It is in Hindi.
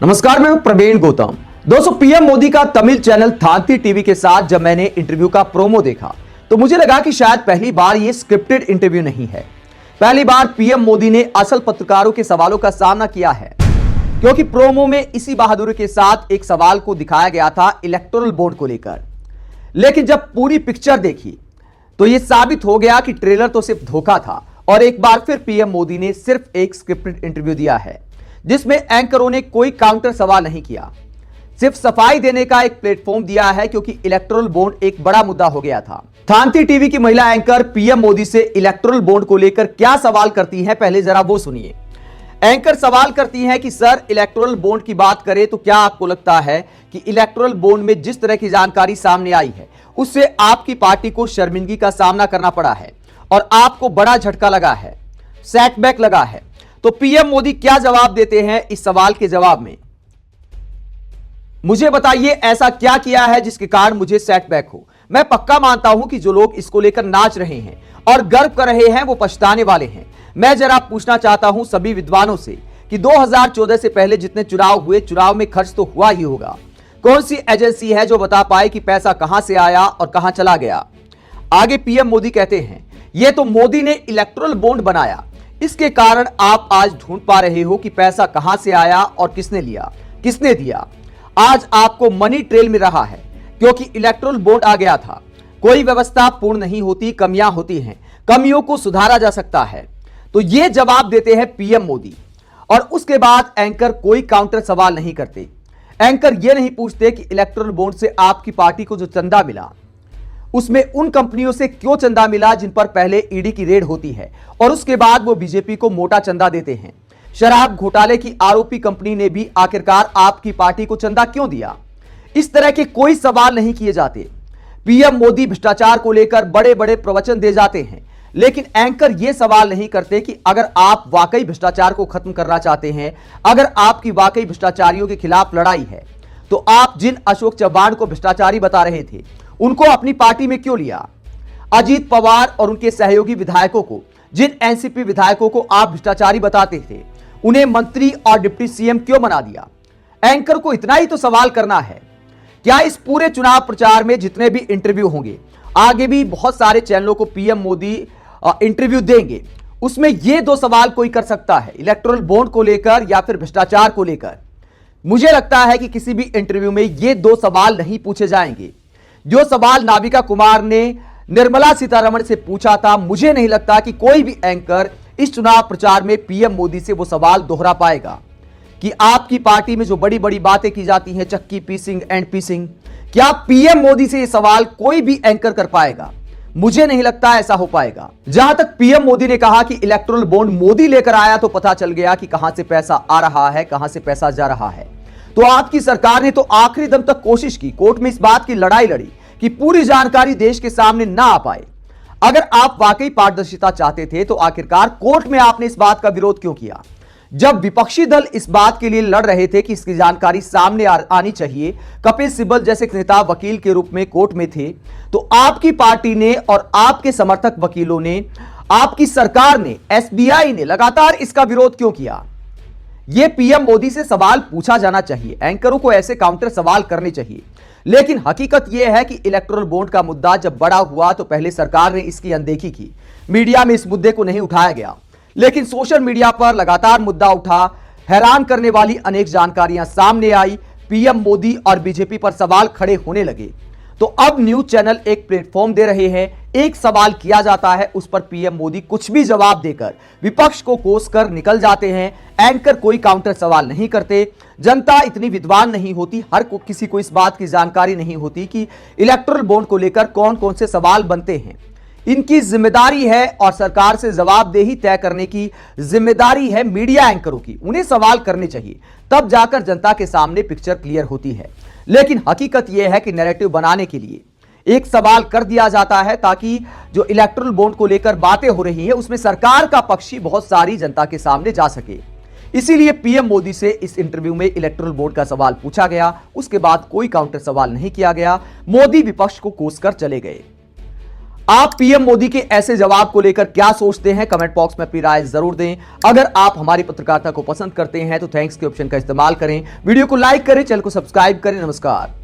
नमस्कार, मैं हूं प्रवीण गौतम। दोस्तों, पीएम मोदी का तमिल चैनल थांती टीवी के साथ जब मैंने इंटरव्यू का प्रोमो देखा तो मुझे लगा कि शायद पहली बार यह स्क्रिप्टेड इंटरव्यू नहीं है। पहली बार पीएम मोदी ने असल पत्रकारों के सवालों का सामना किया है, क्योंकि प्रोमो में इसी बहादुरी के साथ एक सवाल को दिखाया गया था इलेक्टोरल बॉन्ड को लेकर। लेकिन जब पूरी पिक्चर देखी तो यह साबित हो गया कि ट्रेलर तो सिर्फ धोखा था और एक बार फिर पीएम मोदी ने सिर्फ एक स्क्रिप्टेड इंटरव्यू दिया है, जिसमें एंकरों ने कोई काउंटर सवाल नहीं किया, सिर्फ सफाई देने का एक प्लेटफॉर्म दिया है, क्योंकि इलेक्टोरल बॉन्ड एक बड़ा मुद्दा हो गया था। थांती टीवी की महिला एंकर पीएम मोदी से इलेक्टोरल बॉन्ड को लेकर क्या सवाल करती हैं, पहले जरा वो सुनिए। एंकर सवाल करती हैं कि सर, इलेक्टोरल बॉन्ड की बात करें तो क्या आपको लगता है कि इलेक्टोरल बॉन्ड में जिस तरह की जानकारी सामने आई है उससे आपकी पार्टी को शर्मिंदगी का सामना करना पड़ा है और आपको बड़ा झटका लगा है, सेटबैक लगा है। तो पीएम मोदी क्या जवाब देते हैं इस सवाल के जवाब में? मुझे बताइए, ऐसा क्या किया है जिसके कारण मुझे सेटबैक हो? मैं पक्का मानता हूं कि जो लोग इसको लेकर नाच रहे हैं और गर्व कर रहे हैं वो पछताने वाले हैं। मैं जरा पूछना चाहता हूं सभी विद्वानों से कि 2014 से पहले जितने चुनाव हुए, चुनाव में खर्च तो हुआ ही होगा। कौन सी एजेंसी है जो बता पाए कि पैसा कहां से आया और कहां चला गया? आगे पीएम मोदी कहते हैं, यह तो मोदी ने इलेक्टोरल बॉन्ड बनाया, इसके कारण आप आज ढूंढ पा रहे हो कि पैसा कहां से आया और किसने लिया, किसने दिया। आज आपको मनी ट्रेल मिल रहा है, क्योंकि इलेक्टोरल बॉन्ड आ गया था। कोई व्यवस्था पूर्ण नहीं होती, कमियां होती हैं, कमियों को सुधारा जा सकता है। तो यह जवाब देते हैं पीएम मोदी। और उसके बाद एंकर कोई काउंटर सवाल नहीं करते। एंकर यह नहीं पूछते कि इलेक्टोरल बॉन्ड से आपकी पार्टी को जो चंदा मिला उसमें उन कंपनियों से क्यों चंदा मिला जिन पर पहले ईडी की रेड होती है और उसके बाद वो बीजेपी को मोटा चंदा देते हैं। शराब घोटाले की आरोपी कंपनी ने भी आखिरकार आपकी पार्टी को चंदा क्यों दिया? इस तरह के कोई सवाल नहीं किए जाते। पीएम मोदी भ्रष्टाचार को लेकर बड़े बड़े प्रवचन दे जाते हैं, लेकिन एंकर यह सवाल नहीं करते कि अगर आप वाकई भ्रष्टाचार को खत्म करना चाहते हैं, अगर आपकी वाकई भ्रष्टाचारियों के खिलाफ लड़ाई है, तो आप जिन अशोक चव्हाण को भ्रष्टाचारी बता रहे थे उनको अपनी पार्टी में क्यों लिया? अजीत पवार और उनके सहयोगी विधायकों को, जिन एनसीपी विधायकों को आप भ्रष्टाचारी बताते थे, उन्हें मंत्री और डिप्टी सीएम क्यों बना दिया? एंकर को इतना ही तो सवाल करना है। क्या इस पूरे चुनाव प्रचार में जितने भी इंटरव्यू होंगे, आगे भी बहुत सारे चैनलों को पीएम मोदी इंटरव्यू देंगे, उसमें ये दो सवाल कोई कर सकता है, इलेक्टोरल बॉन्ड को लेकर या फिर भ्रष्टाचार को लेकर? मुझे लगता है कि किसी भी इंटरव्यू में ये दो सवाल नहीं पूछे जाएंगे। जो सवाल नाविका कुमार ने निर्मला सीतारमण से पूछा था, मुझे नहीं लगता कि कोई भी एंकर इस चुनाव प्रचार में पीएम मोदी से वो सवाल दोहरा पाएगा कि आपकी पार्टी में जो बड़ी बड़ी बातें की जाती हैं, चक्की पीसिंग एंड पीसिंग, क्या पीएम मोदी से ये सवाल कोई भी एंकर कर पाएगा? मुझे नहीं लगता ऐसा हो पाएगा। जहां तक पीएम मोदी ने कहा कि इलेक्टोरल बॉन्ड मोदी लेकर आया तो पता चल गया कि कहां से पैसा आ रहा है, कहां से पैसा जा रहा है, तो आपकी सरकार ने तो आखिरी दम तक कोशिश की, कोर्ट में इस बात की लड़ाई लड़ी कि पूरी जानकारी देश के सामने ना आ पाए। अगर आप वाकई पारदर्शिता चाहते थे तो आखिरकार कोर्ट में आपने इस बात का विरोध क्यों किया? जब विपक्षी दल इस बात के लिए लड़ रहे थे कि इसकी जानकारी सामने आनी चाहिए, कपिल सिब्बल जैसे नेता वकील के रूप में कोर्ट में थे, तो आपकी पार्टी ने और आपके समर्थक वकीलों ने, आपकी सरकार ने, एसबीआई ने लगातार इसका विरोध क्यों किया? यह पीएम मोदी से सवाल पूछा जाना चाहिए। एंकरों को ऐसे काउंटर सवाल करने चाहिए। लेकिन हकीकत यह है कि इलेक्टोरल बॉन्ड का मुद्दा जब बड़ा हुआ तो पहले सरकार ने इसकी अनदेखी की, मीडिया में इस मुद्दे को नहीं उठाया गया, लेकिन सोशल मीडिया पर लगातार मुद्दा उठा, हैरान करने वाली अनेक जानकारियां सामने आई, पीएम मोदी और बीजेपी पर सवाल खड़े होने लगे। तो अब न्यूज चैनल एक प्लेटफॉर्म दे रहे हैं, एक सवाल किया जाता है, उस पर पीएम मोदी कुछ भी जवाब देकर विपक्ष को कोसकर निकल जाते हैं। एंकर कोई काउंटर सवाल नहीं करते। जनता इतनी विद्वान नहीं होती, किसी को इस बात की जानकारी नहीं होती कि इलेक्टोरल बॉन्ड को लेकर कौन कौन से सवाल बनते हैं। इनकी जिम्मेदारी है और सरकार से जवाबदेही तय करने की जिम्मेदारी है मीडिया एंकरों की। उन्हें सवाल करने चाहिए, तब जाकर जनता के सामने पिक्चर क्लियर होती है। लेकिन हकीकत यह है कि नैरेटिव बनाने के लिए एक सवाल कर दिया जाता है, ताकि जो इलेक्टोरल बॉन्ड को लेकर बातें हो रही है उसमें सरकार का पक्ष ही बहुत सारी जनता के सामने जा सके। इसीलिए पीएम मोदी से इस इंटरव्यू में इलेक्टोरल बॉन्ड का सवाल पूछा गया, उसके बाद कोई काउंटर सवाल नहीं किया गया। मोदी विपक्ष को कोसकर चले गए। आप पीएम मोदी के ऐसे जवाब को लेकर क्या सोचते हैं? कमेंट बॉक्स में अपनी राय जरूर दें। अगर आप हमारी पत्रकारिता को पसंद करते हैं तो थैंक्स के ऑप्शन का इस्तेमाल करें, वीडियो को लाइक करें, चैनल को सब्सक्राइब करें। नमस्कार।